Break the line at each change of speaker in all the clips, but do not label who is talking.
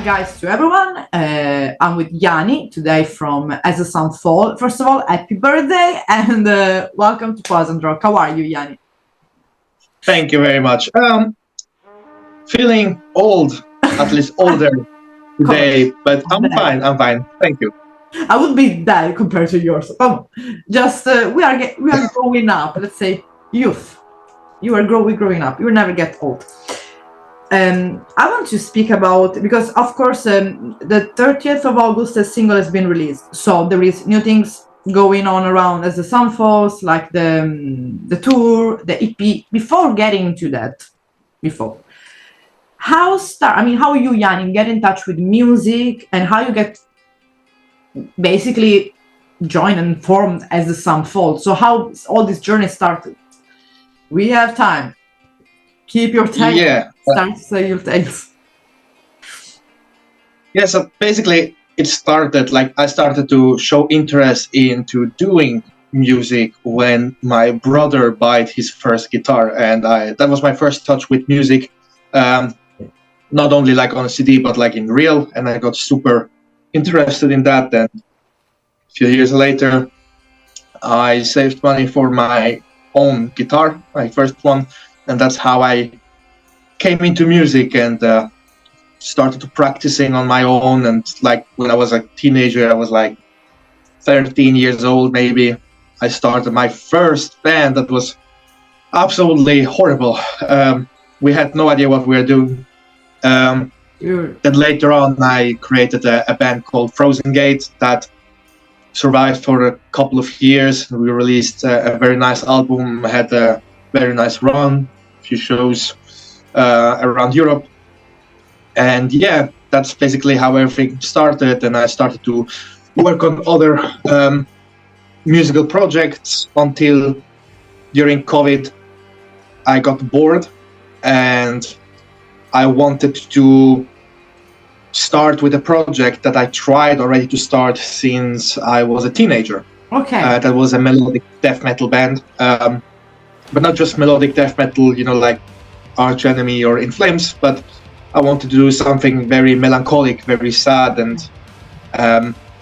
guys to everyone. I'm with Jani today from As the Sun Fall. First of all, happy birthday and welcome to Poison Rock. How are you, Jani?
Thank you very much. Feeling old, at least older today, but I'm fine. I'm fine. Thank you.
I would be dead compared to yours. Just we are growing up. Let's say youth. You are growing up. You will never get old. I want to speak about, because of course the 30th of August the single has been released, so there is new things going on around As the Sun Falls, like the tour, the EP. Before getting into that, how you, Jani, get in touch with music and how you get basically join and form As the Sun Falls? So how all this journey started? We have time. Keep your tales.
Yeah.
Start to say your tales.
Yeah, so basically it started, like I started to show interest into doing music when my brother bought his first guitar, and that was my first touch with music, not only like on a CD but like in real, and I got super interested in that. And a few years later I saved money for my own guitar, my first one, and that's how I came into music and started practicing on my own. And like when I was a teenager, I was like 13 years old maybe, I started my first band that was absolutely horrible. We had no idea what we were doing. Then later on I created a band called Frozen Gate that survived for a couple of years. We released a very nice album, had a very nice run, a few shows around Europe. And yeah, that's basically how everything started. And I started to work on other musical projects until during COVID I got bored and I wanted to start with a project that I tried already to start since I was a teenager.
Okay.
That was a melodic death metal band, but not just melodic death metal, like Arch Enemy or In Flames, but I wanted to do something very melancholic, very sad, and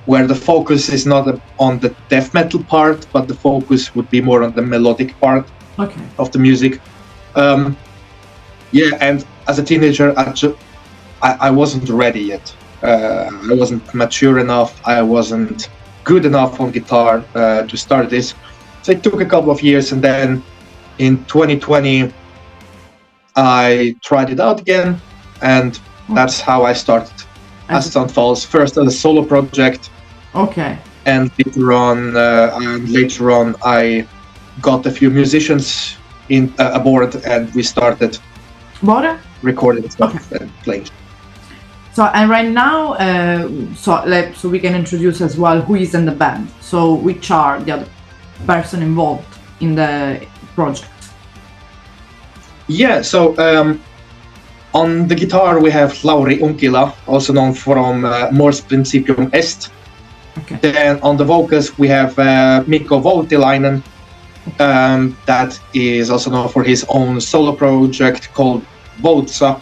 where the focus is not on the death metal part, but the focus would be more on the melodic part of the music. Yeah, and as a teenager, I wasn't ready yet. I wasn't mature enough. I wasn't good enough on guitar to start this. So it took a couple of years, and then in 2020, I tried it out again, and that's how I started As the Sun Falls. First as a solo project.
Okay.
And later on, I got a few musicians aboard, and we started recording stuff and playing.
So, and right now, so we can introduce as well who is in the band. So, which are the other person involved in the project?
Yeah, so on the guitar we have Lauri Unkila, also known from Mors Principium Est.
Okay.
Then on the vocals we have Mikko Voutilainen, that is also known for his own solo project called Voutsa.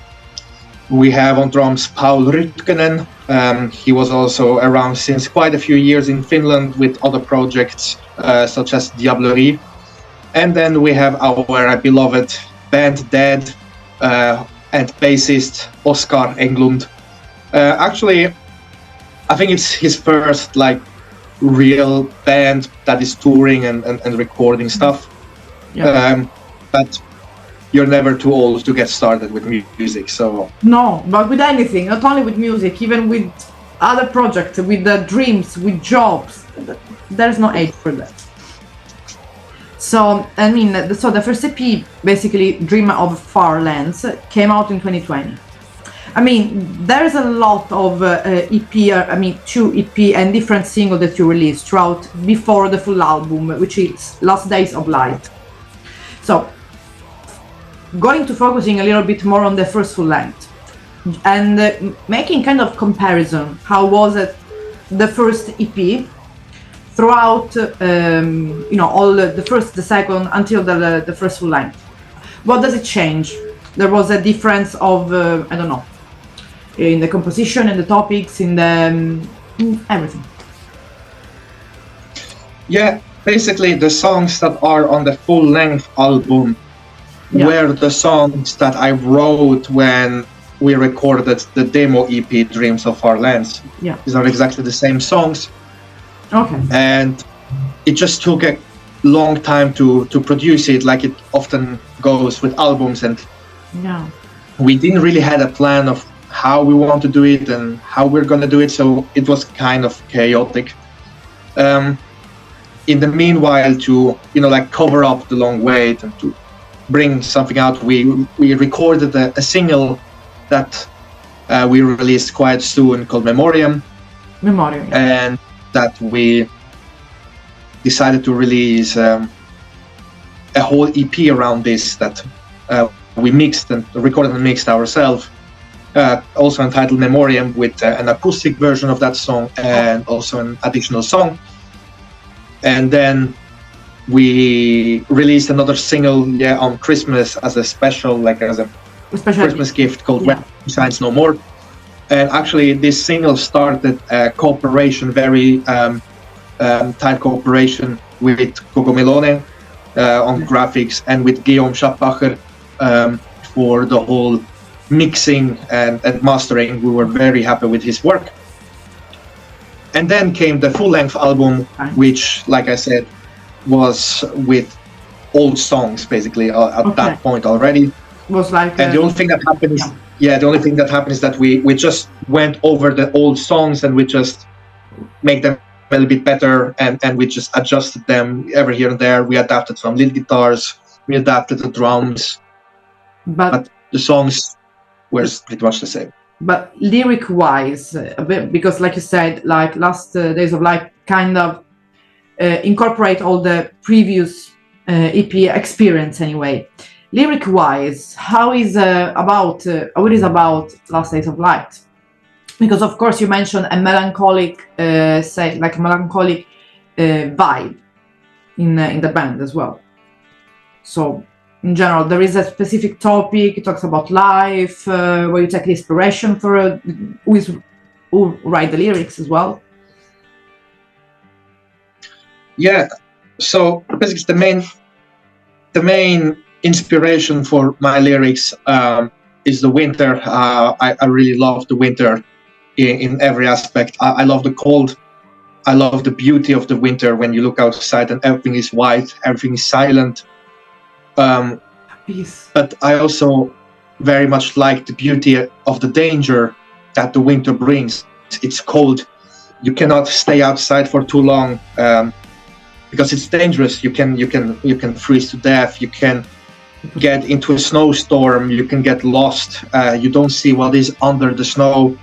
We have on drums Paul Rytkönen. He was also around since quite a few years in Finland with other projects such as Diablerie. And then we have our beloved band Dead and bassist Oskar Englund. Actually, I think it's his first real band that is touring and recording stuff. Yeah. But you're never too old to get started with music, so...
No, but with anything, not only with music, even with other projects, with the dreams, with jobs, there's no age for that. So, so the first EP, basically Dream of Far Lands, came out in 2020. There's a lot of two EP and different singles that you released throughout before the full album, which is Last Days of Light. So, going to focusing a little bit more on the first full length and making kind of comparison, how was it the first EP throughout all the first, the second, until the first full length? What does it change? There was a difference of in the composition, in the topics, in the everything.
Yeah, basically the songs that are on the full-length album were the songs that I wrote when we recorded the demo EP Dreams of Our Lands.
Yeah.
These are exactly the same songs.
Okay.
And it just took a long time to produce it, like it often goes with albums, and we didn't really had a plan of how we want to do it and how we're going to do it, so it was kind of chaotic. In the meanwhile, to like cover up the long wait and to bring something out, we recorded a single that we released quite soon called Memoriam, and that we decided to release a whole EP around this that we mixed and recorded and mixed ourselves, also entitled Memoriam, with an acoustic version of that song and also an additional song. And then we released another single on Christmas as a special, like as a Christmas gift, called When He Shines No More. And actually this single started a cooperation, very tight cooperation with Coco Melone on graphics, and with Guillaume Schappacher for the whole mixing and mastering. We were very happy with his work. And then came the full-length album, which, like I said, was with old songs basically at that point already.
Was like,
and the only thing that happened is, the only thing that happened is that we just went over the old songs and we just make them a little bit better, and we just adjusted them every here and there. We adapted some lead guitars, we adapted the drums, but the songs were pretty much the same.
But lyric-wise, a bit, because like you said, like Last Days of Light kind of incorporate all the previous EP experience anyway. Lyric-wise, how is what is about Last Days of Light? Because of course you mentioned a melancholic, melancholic vibe in the band as well. So in general, there is a specific topic. It talks about life, where you take inspiration for who write the lyrics as well. Yeah.
So basically, the main inspiration for my lyrics is the winter. I really love the winter in every aspect. I love the cold. I love the beauty of the winter when you look outside and everything is white, everything is silent. But I also very much like the beauty of the danger that the winter brings. It's cold. You cannot stay outside for too long because it's dangerous. You can freeze to death. You can get into a snowstorm. You can get lost. You don't see what is under the snow.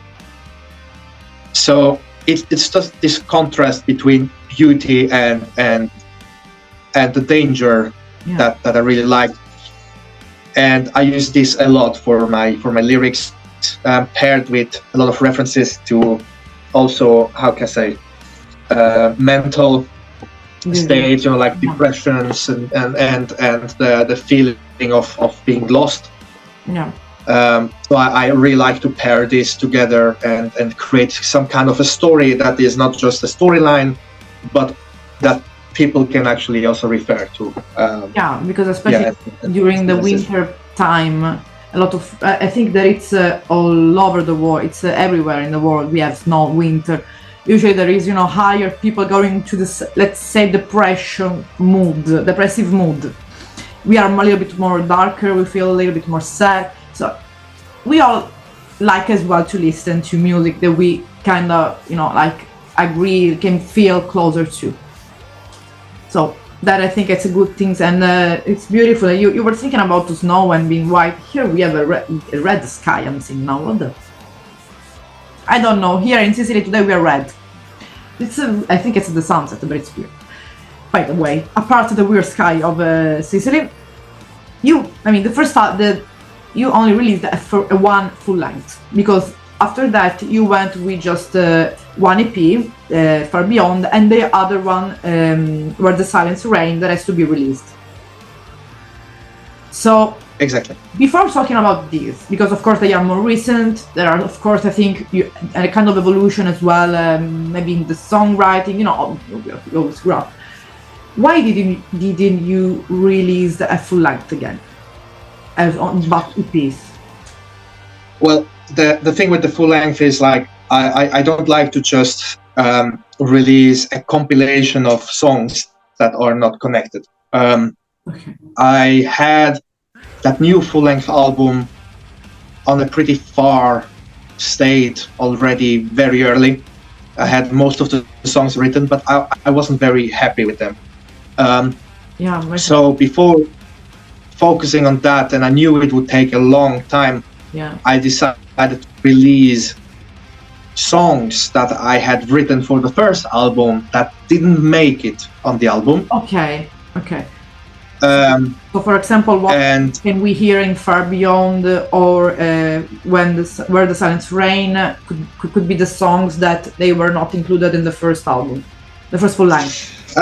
So it's just this contrast between beauty and the danger that I really like. And I use this a lot for my lyrics, paired with a lot of references to also, how can I say, mental states, like depressions and the feeling of being lost. So I really like to pair this together and create some kind of a story that is not just a storyline, but that people can actually also refer to.
Because especially during the winter time, a lot of I think that it's all over the world. It's everywhere in the world. We have snow, winter. Usually there is higher people going to the, let's say, depressive mood. We are a little bit more darker. We feel a little bit more sad. So we all like as well to listen to music that we kind of agree, can feel closer to. So that I think it's a good thing, and it's beautiful. You were thinking about the snow and being white. Here we have a red sky. I'm seeing now. What the? I don't know. Here in Sicily today we are red. I think it's the sunset, but it's weird. By the way, apart from the weird sky of Sicily, the first you only released one full length, because after that you went with just one EP, Far Beyond, and the other one Where the Silence Reign, that has to be released. So
Exactly.
Before talking about these, because of course they are more recent, there are of course I think a kind of evolution as well, maybe in the songwriting, you always grew up. Why didn't you release a full length again, as on but EPs?
Well, the thing with the full length is like I don't like to just release a compilation of songs that are not connected.
Okay.
I had that new full length album on a pretty far state already very early. I had most of the songs written, but I wasn't very happy with them. So before focusing on that, and I knew it would take a long time, I decided to release songs that I had written for the first album that didn't make it on the album.
Okay. So for example, what can we hear in Far Beyond, or Where the Silence Reign could be the songs that they were not included in the first album, the first full length?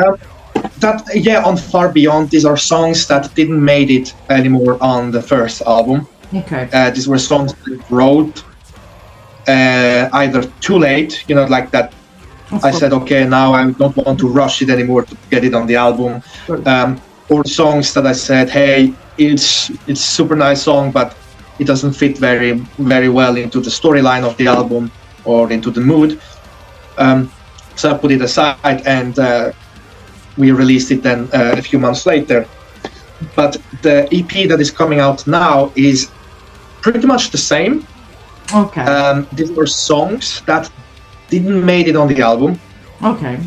On Far Beyond, these are songs that didn't make it anymore on the first album.
Okay.
These were songs that I wrote either too late, like that. I said, okay, now I don't want to rush it anymore to get it on the album. Sure. Or songs that I said, hey, it's a super nice song, but it doesn't fit very, very well into the storyline of the album or into the mood. So I put it aside, and we released it then a few months later. But the EP that is coming out now is pretty much the same.
Okay.
These were songs that didn't make it on the album.
Okay.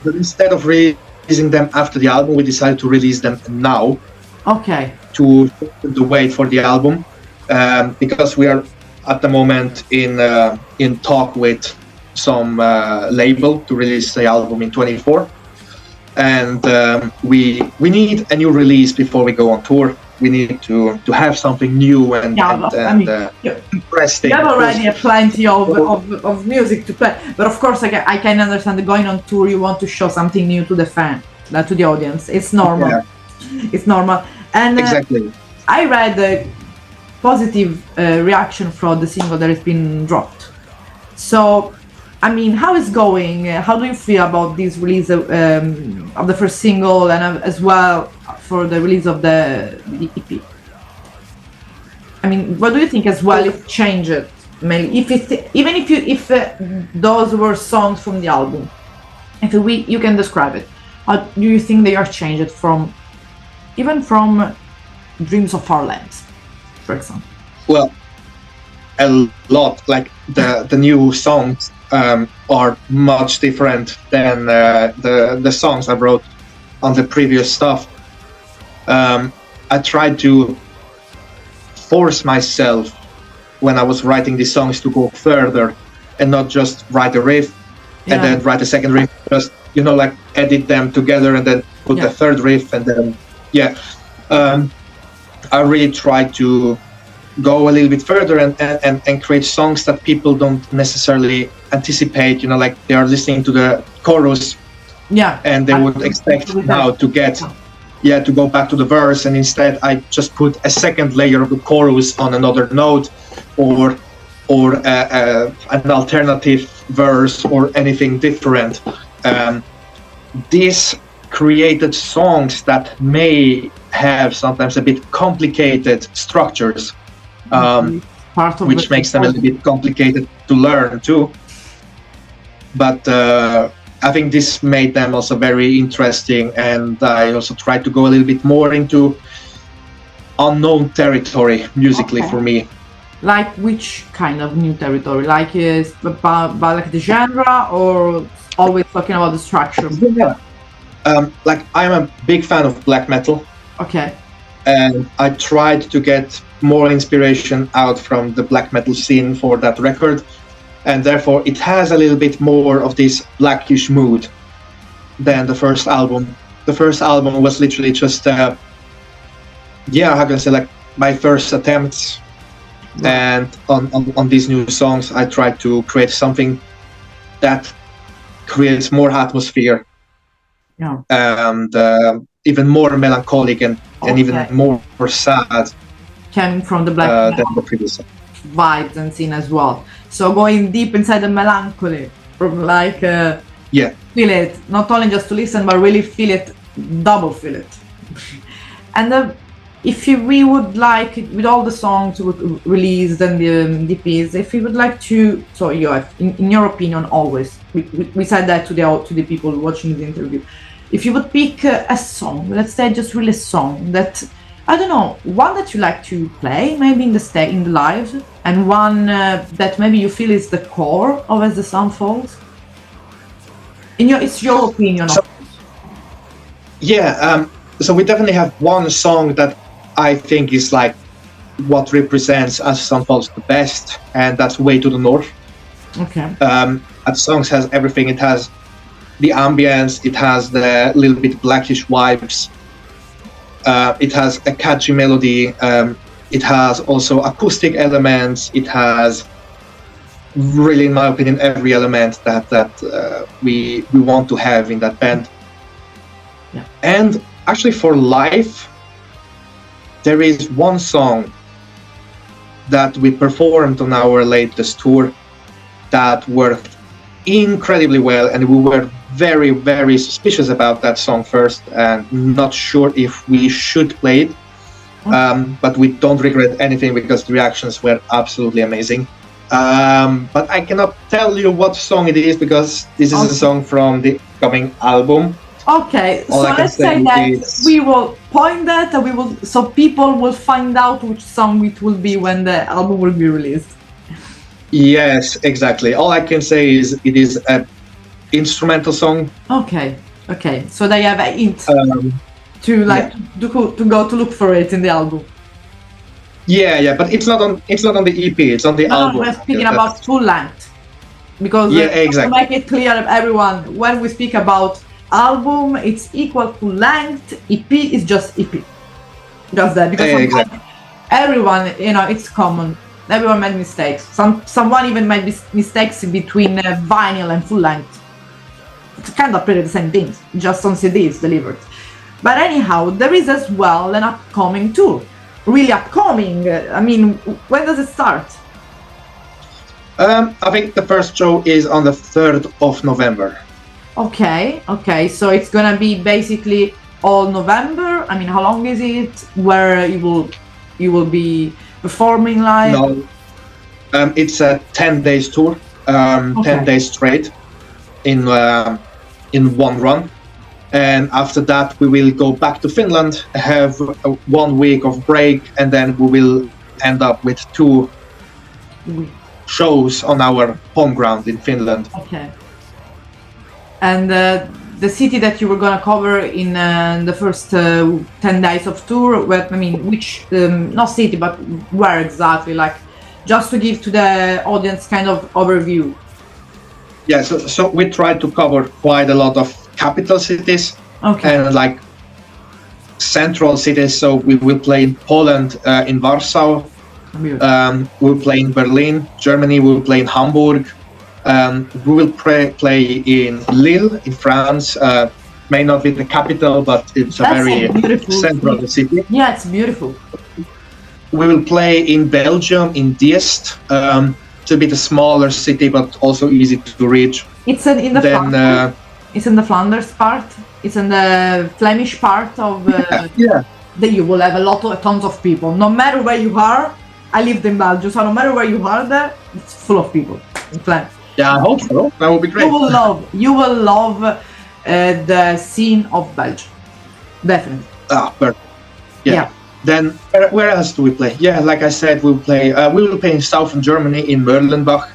But instead of releasing them after the album, we decided to release them now.
Okay.
To wait for the album, because we are at the moment in talk with some label to release the album in 2024, and we need a new release before we go on tour. We need to have something new and interesting.
You have already plenty of music to play, but of course I can understand that going on tour you want to show something new to the fan, to the audience. It's normal. Yeah. It's normal. And
exactly.
I read a positive reaction from the single that has been dropped. So, I mean, how is going? How do you feel about this release of the first single, and as well for the release of the EP? I mean, what do you think as well? If it changed, if those were songs from the album, you can describe it. How do you think they are changed from Dreams of Farlands, for example?
Well, a lot. Like the new songs are much different than the songs I wrote on the previous stuff. I tried to force myself when I was writing these songs to go further and not just write a riff and then write a second riff, just like edit them together and then put the third riff, and then I really tried to go a little bit further and create songs that people don't necessarily anticipate, like they are listening to the chorus and they would expect now to get to go back to the verse, and instead I just put a second layer of the chorus on another note, or an alternative verse or anything different. This created songs that may have sometimes a bit complicated structures, which makes them a little bit complicated to learn too. But I think this made them also very interesting, and I also tried to go a little bit more into unknown territory musically for me.
Like which kind of new territory? Like about like the genre, or always talking about the structure?
Like I'm a big fan of black metal.
Okay.
And I tried to get more inspiration out from the black metal scene for that record, and therefore it has a little bit more of this blackish mood than the first album. The first album was literally just how can I say, like my first attempts. And on these new songs I tried to create something that creates more atmosphere and even more melancholic and even more sad.
came from the black
than the previous song.
vibes and scene as well. So going deep inside the melancholy, from like
Yeah.
feel it, not only just to listen, but really feel it, double feel it. And we would like, with all the songs released and the DPs, if we would like to, so in your opinion, always, we said that to the people watching the interview, if you would pick a song, let's say just really a song that, I don't know, one that you like to play, maybe in the live, and one that maybe you feel is the core of As the Sun Falls. It's your opinion.
So, yeah, so we definitely have one song that I think is like what represents As the Sun Falls the best, and that's Way to the North.
Okay.
That song has everything. It has the ambience, it has the little bit blackish vibes, it has a catchy melody, it has also acoustic elements, it has really, in my opinion, every element that we want to have in that band.
Yeah.
And actually for live, there is one song that we performed on our latest tour that worked incredibly well, and we were very, very suspicious about that song first and not sure if we should play it. But we don't regret anything because the reactions were absolutely amazing. But I cannot tell you what song it is because this is a song from the upcoming album.
Okay, so let's say that we will point that and so people will find out which song it will be when the album will be released.
Yes, exactly. All I can say is it is an instrumental song.
Okay. So they have a hint to go to look for it in the album.
Yeah, but it's not on the EP. It's on the album.
We're speaking about full length because
exactly.
to make it clear to everyone, when we speak about album, it's equal to length. EP is just EP. Just that because
exactly.
Everyone, it's common. Everyone made mistakes. Someone even made mistakes between vinyl and full length. It's kind of pretty the same things, just on CDs delivered. But anyhow, there is as well an upcoming tour. Really upcoming. I mean, when does it start?
I think the first show is on the 3rd of November.
Okay. So it's gonna be basically all November. I mean, how long is it? Where you will be performing live?
No, it's a 10 days tour, 10 days straight in one run, and after that we will go back to Finland, have 1 week of break, and then we will end up with 2 shows on our home ground in Finland.
Okay. And the city that you were gonna cover in the first 10 days of tour, which, not city, but where exactly? Like, just to give to the audience kind of overview.
Yeah, so we tried to cover quite a lot of capital cities and like central cities. So we will play in Poland, in Warsaw. We'll play in Berlin, Germany. We'll play in Hamburg. We will play in Lille, in France. May not be the capital, but it's a very central city.
Yeah, it's beautiful.
We will play in Belgium, in Diest. It's a bit a smaller city, but also easy to reach.
It's in the Flanders part. It's in the Flemish part of. That you will have tons of people. No matter where you are, I lived in Belgium, so no matter where you are, there it's full of people in Flanders.
Yeah, I hope so. That would be great.
You will love the scene of Belgium, definitely.
Perfect. Yeah. Then where else do we play? Yeah, like I said, we will play in southern Germany in Merlenbach.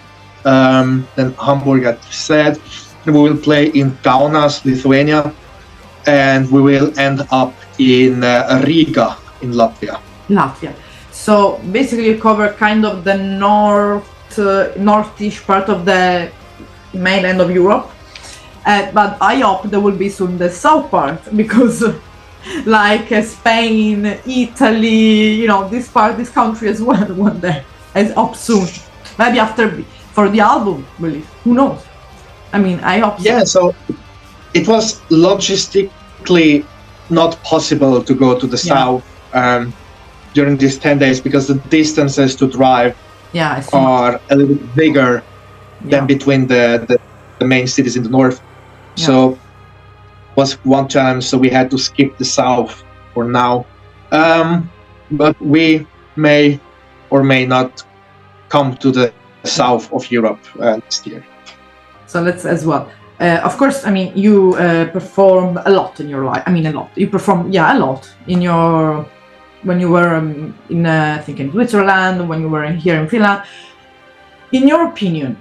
Then Hamburg, I said. We will play in Kaunas, Lithuania, and we will end up in Riga in Latvia.
So basically, you cover kind of the northish part of the mainland of Europe, but I hope there will be soon the south part, because like Spain, Italy, this country as well one day, as up soon, maybe for the album, really, who knows. I mean, I hope so.
Yeah, so it was logistically not possible to go to the south, during these 10 days because the distances to drive
Yeah, I see.
are a little bit bigger than
Yeah.
between the main cities in the north.
Yeah.
So was one challenge, so we had to skip the south for now. But we may or may not come to the south of Europe next year.
So let's as well. Of course, I mean, you perform a lot in your life. I mean, a lot. You perform, a lot in your when you were I think in Switzerland, when you were here in Finland. In your opinion,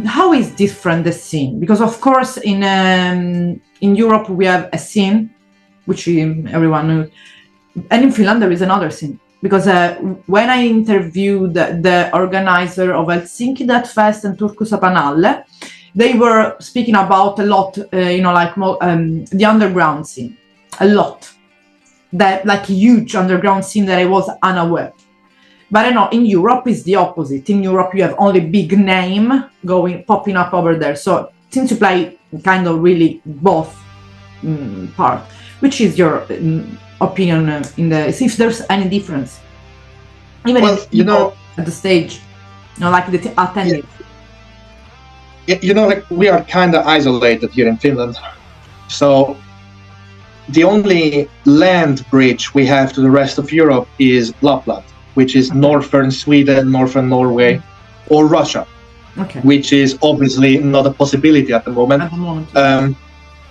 how is different the scene? Because of course, in Europe we have a scene, which everyone knows, and in Finland there is another scene. Because when I interviewed the organizer of Helsinki Death Fest and Turku Sapanalle, they were speaking about a lot, the underground scene, a lot. That like huge underground scene that I was unaware. But I know in Europe is the opposite. In Europe you have only big name popping up over there. So since you play kind of really both part, which is your opinion if there's any difference? Even at the stage, like the attending.
Like we are kind of isolated here in Finland. So the only land bridge we have to the rest of Europe is Lapland, which is northern Sweden, northern Norway, or Russia, which is obviously not a possibility at the moment.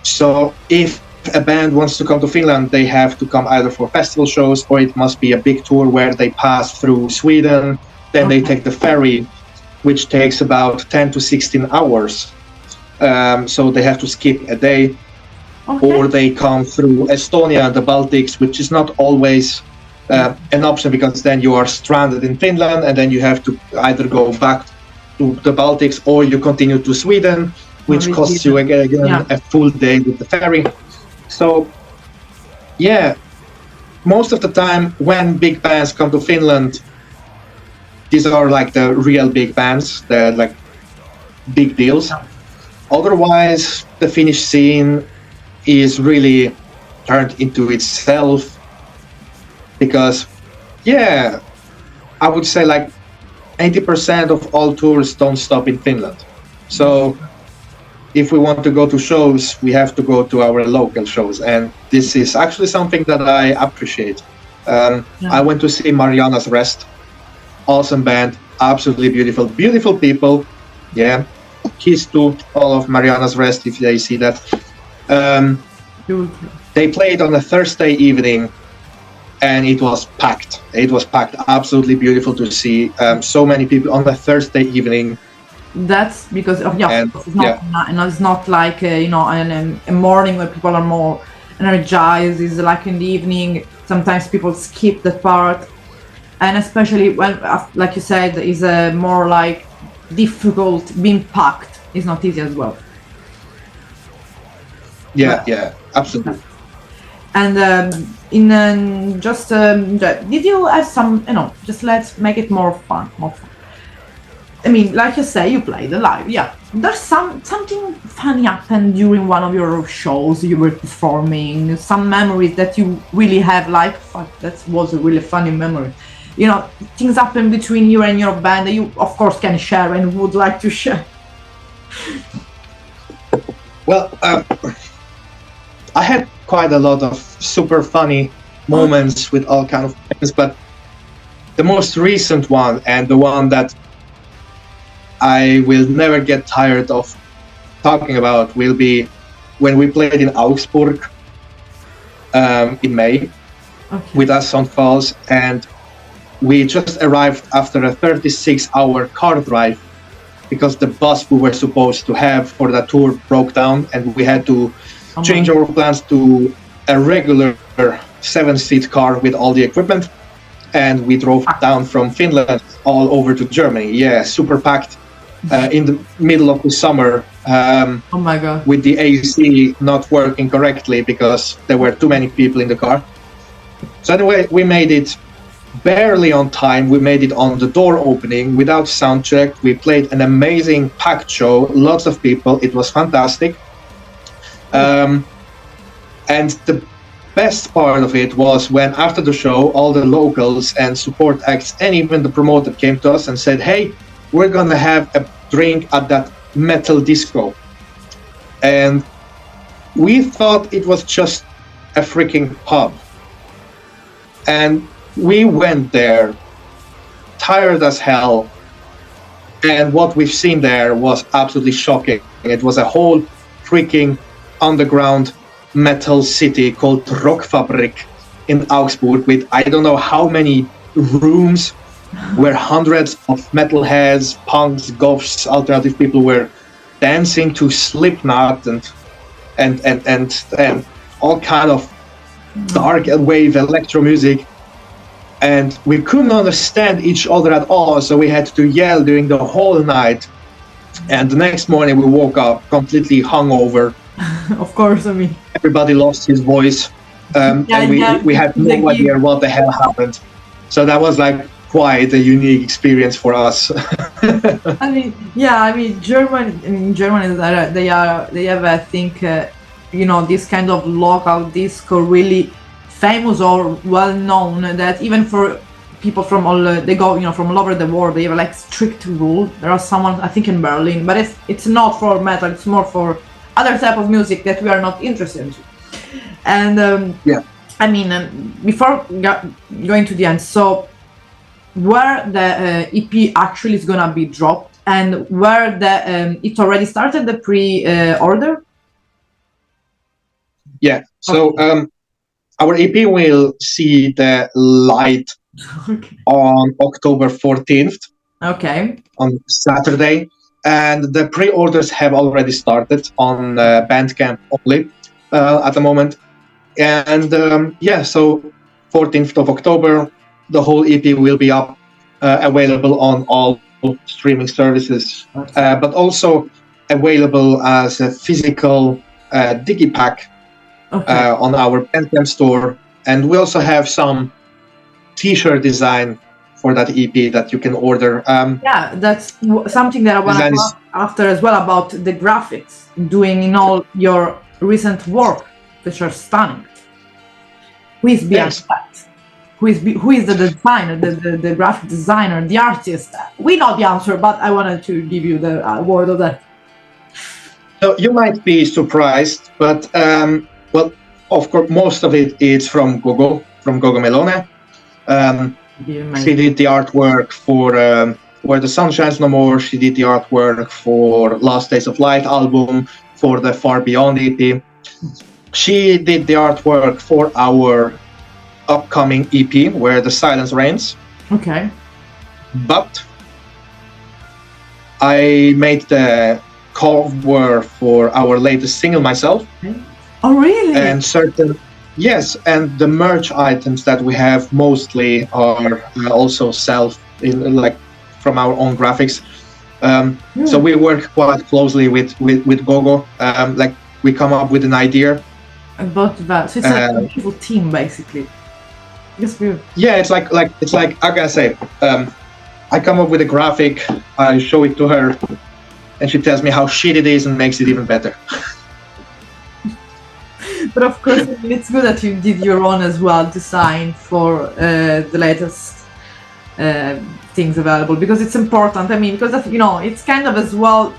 So if a band wants to come to Finland, they have to come either for festival shows or it must be a big tour where they pass through Sweden, then they take the ferry, which takes about 10 to 16 hours. So they have to skip a day. Or they come through Estonia and the Baltics, which is not always an option because then you are stranded in Finland and then you have to either go back to the Baltics or you continue to Sweden, which costs you again a full day with the ferry. So, most of the time when big bands come to Finland, these are like the real big bands, they're like big deals. Otherwise, the Finnish scene is really turned into itself because, I would say like 80% of all tours don't stop in Finland. So if we want to go to shows, we have to go to our local shows. And this is actually something that I appreciate. I went to see Mariana's Rest. Awesome band, absolutely beautiful, beautiful people. Yeah, kiss to all of Mariana's Rest if they see that. They played on a Thursday evening and it was packed. It was packed, absolutely beautiful to see so many people on a Thursday evening.
That's because of it's not like a morning where people are more energized. It's like in the evening. Sometimes people skip that part, and especially when, like you said, is more like difficult. Being packed is not easy as well.
Yeah, absolutely.
And did you have some? Just let's make it more fun. I mean, like you say, you played live. Yeah, there's something funny happened during one of your shows you were performing. Some memories that you really have, like, fuck, that was a really funny memory. Things happen between you and your band that you, of course, can share and would like to share.
Well, I had quite a lot of super funny moments with all kind of things, but the most recent one and the one that I will never get tired of talking about will be when we played in Augsburg in May with us on Falls, and we just arrived after a 36-hour car drive because the bus we were supposed to have for that tour broke down and we had to change our plans to a regular 7-seat car with all the equipment, and we drove down from Finland all over to Germany. Yeah, super packed. In the middle of the summer,
oh my God,
with the AC not working correctly because there were too many people in the car. So anyway, we made it barely on time. We made it on the door opening without sound check. We played an amazing packed show, lots of people. It was fantastic. And the best part of it was when after the show, all the locals and support acts and even the promoter came to us and said, "Hey, we're gonna have a drink at that metal disco." And we thought it was just a freaking pub. And we went there, tired as hell. And what we've seen there was absolutely shocking. It was a whole freaking underground metal city called Rockfabrik in Augsburg with I don't know how many rooms where hundreds of metalheads, punks, goths, alternative people were dancing to Slipknot and all kind of dark wave electro music. And we couldn't understand each other at all, so we had to yell during the whole night. And the next morning we woke up completely hungover.
Of course, I mean.
Everybody lost his voice, and we had no idea what the hell happened. So that was like quite a unique experience for us.
I mean, Germany, they have, I think, this kind of local disco really famous or well known, that even for people from they go from all over the world, they have like strict rule. There are someone, I think, in Berlin, but it's not for metal, it's more for other type of music that we are not interested in. And I mean, before going to the end, so where the EP actually is gonna be dropped, and where the it already started the pre-order?
Yeah, so our EP will see the light on October 14th.
Okay.
On Saturday. And the pre-orders have already started on Bandcamp only at the moment. And so 14th of October, the whole EP will be up, available on all streaming services, but also available as a physical digipack on our Bandcamp store. And we also have some t-shirt design for that EP that you can order.
That's something that I want to talk after as well, about the graphics doing in all your recent work, which are stunning. Who is behind that? Who is the designer, the graphic designer, the artist? We know the answer, but I wanted to give you the word of that.
So you might be surprised, but of course, most of it is from Gogo Melone. She did the artwork for Where the Sun Shines No More. She did the artwork for Last Days of Light album, for the Far Beyond EP. She did the artwork for our upcoming EP, Where the Silence Reigns.
Okay. But
I made the cover for our latest single myself.
Oh, really?
And and the merch items that we have mostly are also from our own graphics. So we work quite closely with Gogo. We come up with an idea
about that. So it's like a beautiful team, basically. It's beautiful.
Yeah, it's like I gotta say, I come up with a graphic, I show it to her, and she tells me how shit it is and makes it even better.
But of course, it's good that you did your own as well design for the latest things available, because it's important. I mean, because it's kind of as well,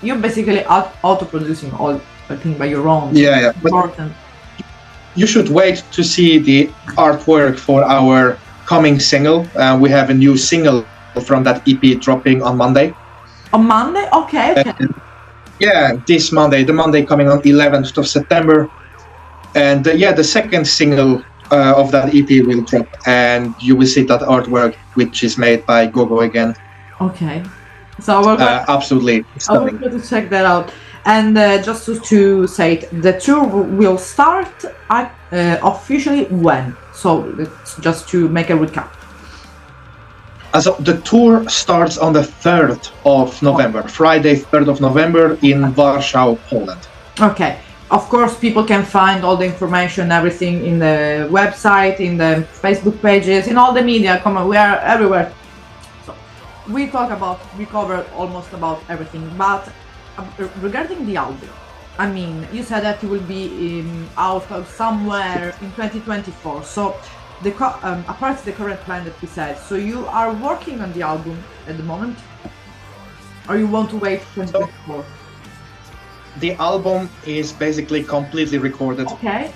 you're basically auto-producing all the thing by your own.
Yeah.
Important.
You should wait to see the artwork for our coming single. We have a new single from that EP dropping on Monday.
On Monday? Okay.
This Monday, the Monday coming on 11th of September. And the second single of that EP will drop, and you will see that artwork, which is made by Gogo again.
Okay. So we're
absolutely stunning.
I will to check that out. And just to say it, the tour will start officially when? So just to make a recap.
So the tour starts on the 3rd of November, Friday, 3rd of November in Warsaw, Poland.
Okay. Of course, people can find all the information, everything in the website, in the Facebook pages, in all the media. We are everywhere. So we covered almost about everything. But regarding the album, I mean, you said that it will be out of somewhere in 2024. So, apart from the current plan that we said, so you are working on the album at the moment, or you want to wait 2024?
The album is basically completely recorded.
Okay.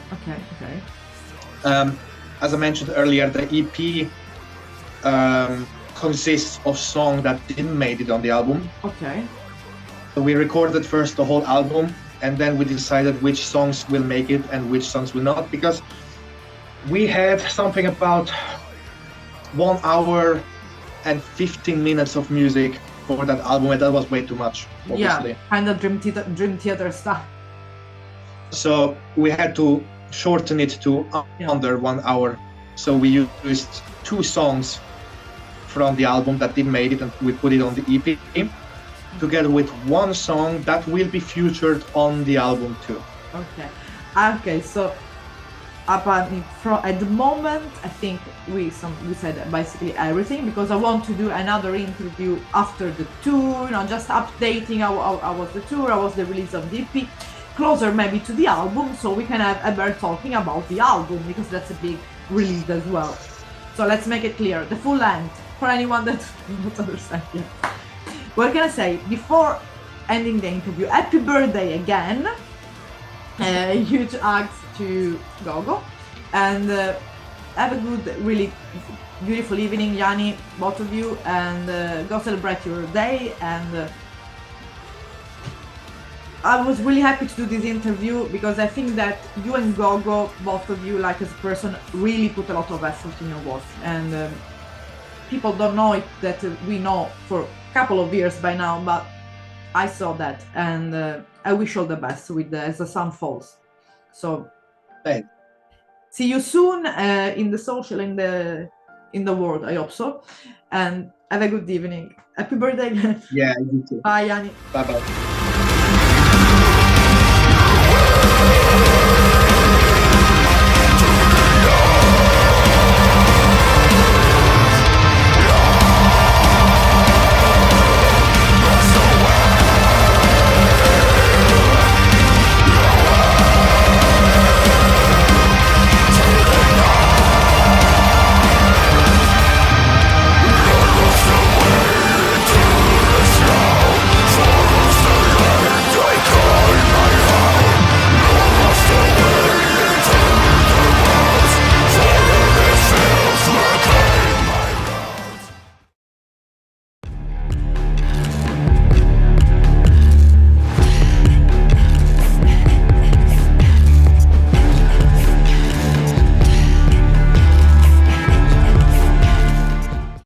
As I mentioned earlier, the EP consists of songs that didn't make it on the album.
Okay.
So we recorded first the whole album, and then we decided which songs will make it and which songs will not, because we had something about 1 hour and 15 minutes of music for that album, and that was way too much, obviously.
Yeah, kind of dream theater stuff.
So we had to shorten it to under 1 hour. So we used 2 songs from the album that didn't make it, and we put it on the EP, together with 1 song that will be featured on the album too.
Okay, so at the moment, I think we said basically everything, because I want to do another interview after the tour, just updating how was the tour, how was the release of the EP, closer maybe to the album, so we can have Eber talking about the album, because that's a big release as well. So let's make it clear, the full length, for anyone that doesn't understand yet. What can I say? Before ending the interview, happy birthday again! Huge hugs to Gogo, and have a good, really beautiful evening, Jani, both of you, and go celebrate your day. And I was really happy to do this interview, because I think that you and Gogo, both of you, like as a person, really put a lot of effort in your work, and people don't know it, that we know for a couple of years by now, but I saw that, and I wish all the best with As the Sun Falls. So,
Thanks.
See you soon in the social, in the world, I hope so, and have a good evening. Happy birthday again.
Yeah, you too.
Bye, Jani.
Bye-bye.